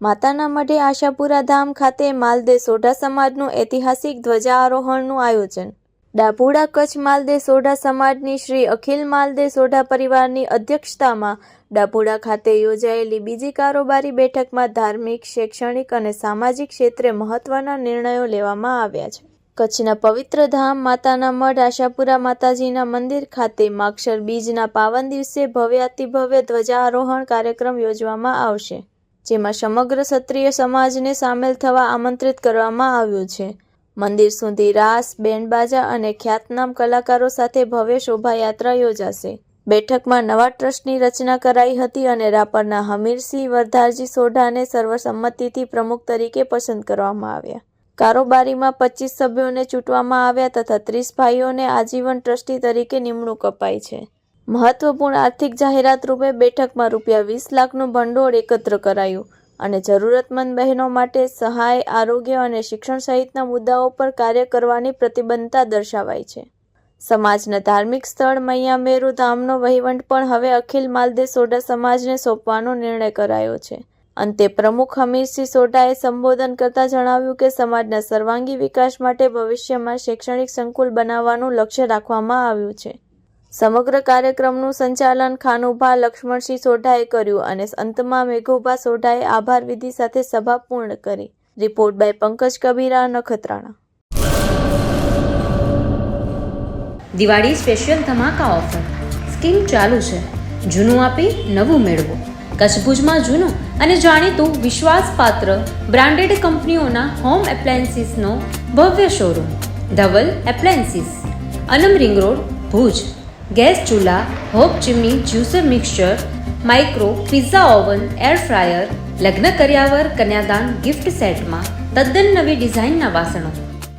માતાના મઢે આશાપુરા ધામ ખાતે માલદે સોઢા સમાજનું ઐતિહાસિક ધ્વજારોહણનું આયોજન. ડાભોડા કચ્છ માલદે સોઢા સમાજની શ્રી અખિલ માલદે સોઢા પરિવારની અધ્યક્ષતામાં ડાભોડા ખાતે યોજાયેલી બીજી કારોબારી બેઠકમાં ધાર્મિક, શૈક્ષણિક અને સામાજિક ક્ષેત્રે મહત્વના નિર્ણયો લેવામાં આવ્યા છે. કચ્છના પવિત્ર ધામ માતાના મઢ આશાપુરા માતાજીના મંદિર ખાતે માગશર બીજના પાવન દિવસે ભવ્યાતિભવ્ય ધ્વજારોહણ કાર્યક્રમ યોજવામાં આવશે, જેમાં સમગ્ર ક્ષત્રિય સમાજને સામેલ થવા આમંત્રિત કરવામાં આવ્યું છે. મંદિર સુધી રાસ, બેન્ડબાજા અને ખ્યાતનામ કલાકારો સાથે ભવ્ય શોભાયાત્રા યોજાશે. બેઠકમાં નવા ટ્રસ્ટની રચના કરાઈ હતી અને રાપરના હમીરસિંહ વરધારજી સોઢાને સર્વસંમતિથી પ્રમુખ તરીકે પસંદ કરવામાં આવ્યા. કારોબારીમાં 25 સભ્યોને ચૂંટવામાં આવ્યા તથા 30 ભાઈઓને આજીવન ટ્રસ્ટી તરીકે નિમણૂક અપાઈ છે. મહત્વપૂર્ણ આર્થિક જાહેરાત રૂપે બેઠકમાં ₹20 લાખનું ભંડોળ એકત્ર કરાયું અને જરૂરતમંદ બહેનો માટે સહાય, આરોગ્ય અને શિક્ષણ સહિતના મુદ્દાઓ પર કાર્ય કરવાની પ્રતિબદ્ધતા દર્શાવાઈ છે. સમાજના ધાર્મિક સ્થળ મૈયા મેરુ ધામનો વહીવટ પણ હવે અખિલ માલદે સોઢા સમાજને સોંપવાનો નિર્ણય કરાયો છે. અંતે પ્રમુખ હમીરસિંહ સોઢાએ સંબોધન કરતા જણાવ્યું કે સમાજના સર્વાંગી વિકાસ માટે ભવિષ્યમાં શૈક્ષણિક સંકુલ બનાવવાનું લક્ષ્ય રાખવામાં આવ્યું છે. સમગ્ર કાર્યક્રમનું સંચાલન ખાનુભા લક્ષ્મણસિંહ સોઢાએ કર્યું અને અંતમાં મેઘોભા સોઢાએ આભાર વિધિ સાથે સભા પૂર્ણ કરી. Report by Pankaj Kabira, Nakhatrana. Diwali special ધમાકા ઓફર સ્કીમ ચાલુ છે. જૂનું આપી નવું મેળવો. કચ્છ ભુજમાં જૂનું અને જાણીતું વિશ્વાસપાત્ર બ્રાન્ડેડ કંપનીઓના હોમ એપ્લાયન્સીસનો ભવ્ય શોરૂમ ધવલ એપ્લાયન્સીસ, અનમ રિંગ રોડ, ભુજ. ગેસ ચૂલા, hope chimney, juicer mixture, micro pizza oven, air fryer, લગ્ન કર્યાવર કન્યાદાન ગિફ્ટ સેટમાં તદ્દન નવી ડિઝાઇનના વાસણો.